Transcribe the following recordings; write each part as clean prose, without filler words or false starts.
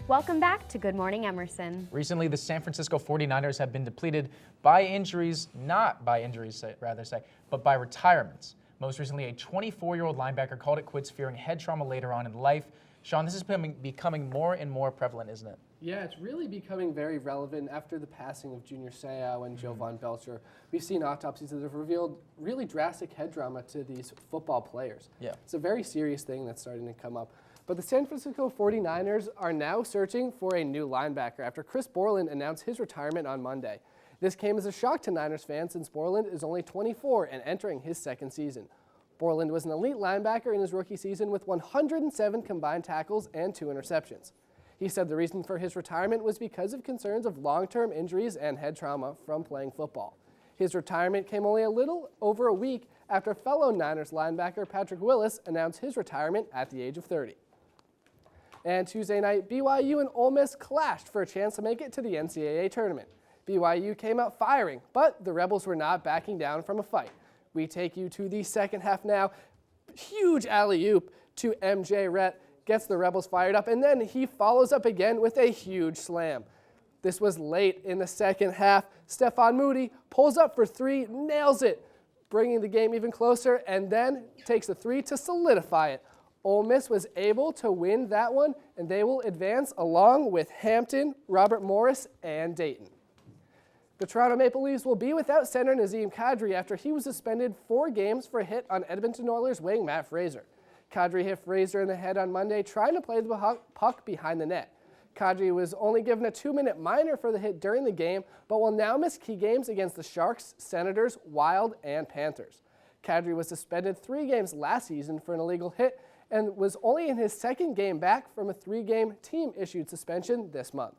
Welcome back to Good Morning Emerson. Recently, the San Francisco 49ers have been depleted by injuries, not by injuries, but by retirements. Most recently, a 24-year-old linebacker called it quits fearing head trauma later on in life. Sean, this is becoming more and more prevalent, isn't it? Yeah, it's really becoming very relevant after the passing of Junior Seau and Jovan Belcher. We've seen autopsies that have revealed really drastic head trauma to these football players. Yeah. It's a very serious thing that's starting to come up. But the San Francisco 49ers are now searching for a new linebacker after Chris Borland announced his retirement on Monday. This came as a shock to Niners fans since Borland is only 24 and entering his second season. Borland was an elite linebacker in his rookie season with 107 combined tackles and 2 interceptions. He said the reason for his retirement was because of concerns of long-term injuries and head trauma from playing football. His retirement came only a little over a week after fellow Niners linebacker Patrick Willis announced his retirement at the age of 30. And Tuesday night, BYU and Ole Miss clashed for a chance to make it to the NCAA tournament. BYU came out firing, but the Rebels were not backing down from a fight. We take you to the second half now. Huge alley-oop to MJ Rhett gets the Rebels fired up, and then he follows up again with a huge slam. This was late in the second half. Stephon Moody pulls up for 3, nails it, bringing the game even closer, and then takes a 3 to solidify it. Ole Miss was able to win that one, and they will advance along with Hampton, Robert Morris, and Dayton. The Toronto Maple Leafs will be without center Nazem Kadri after he was suspended 4 games for a hit on Edmonton Oilers wing Matt Fraser. Kadri hit Fraser in the head on Monday trying to play the puck behind the net. Kadri was only given a 2-minute minor for the hit during the game, but will now miss key games against the Sharks, Senators, Wild, and Panthers. Kadri was suspended 3 games last season for an illegal hit and was only in his second game back from a 3-game team-issued suspension this month.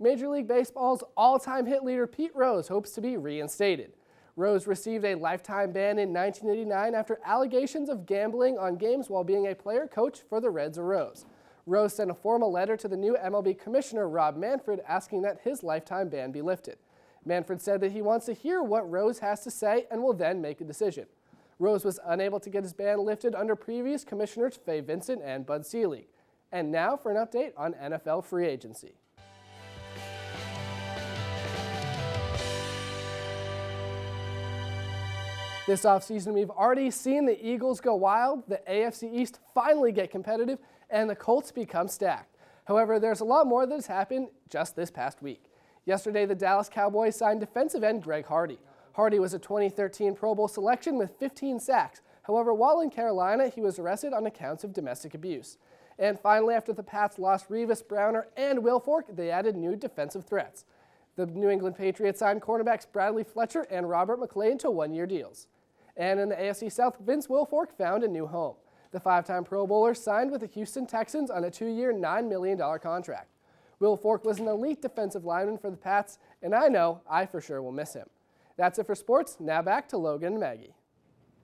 Major League Baseball's all-time hit leader Pete Rose hopes to be reinstated. Rose received a lifetime ban in 1989 after allegations of gambling on games while being a player-coach for the Reds arose. Rose sent a formal letter to the new MLB commissioner Rob Manfred asking that his lifetime ban be lifted. Manfred said that he wants to hear what Rose has to say and will then make a decision. Rose was unable to get his ban lifted under previous commissioners Fay Vincent and Bud Selig. And now for an update on NFL free agency. This offseason, we've already seen the Eagles go wild, the AFC East finally get competitive, and the Colts become stacked. However, there's a lot more that has happened just this past week. Yesterday, the Dallas Cowboys signed defensive end Greg Hardy. Hardy was a 2013 Pro Bowl selection with 15 sacks. However, while in Carolina, he was arrested on accounts of domestic abuse. And finally, after the Pats lost Revis, Browner, and Wilfork, they added new defensive threats. The New England Patriots signed cornerbacks Bradley Fletcher and Robert McClain to 1-year deals. And in the AFC South, Vince Wilfork found a new home. The 5-time Pro Bowler signed with the Houston Texans on a 2-year, $9 million contract. Wilfork was an elite defensive lineman for the Pats, and I know I for sure will miss him. That's it for sports. Now back to Logan and Maggie.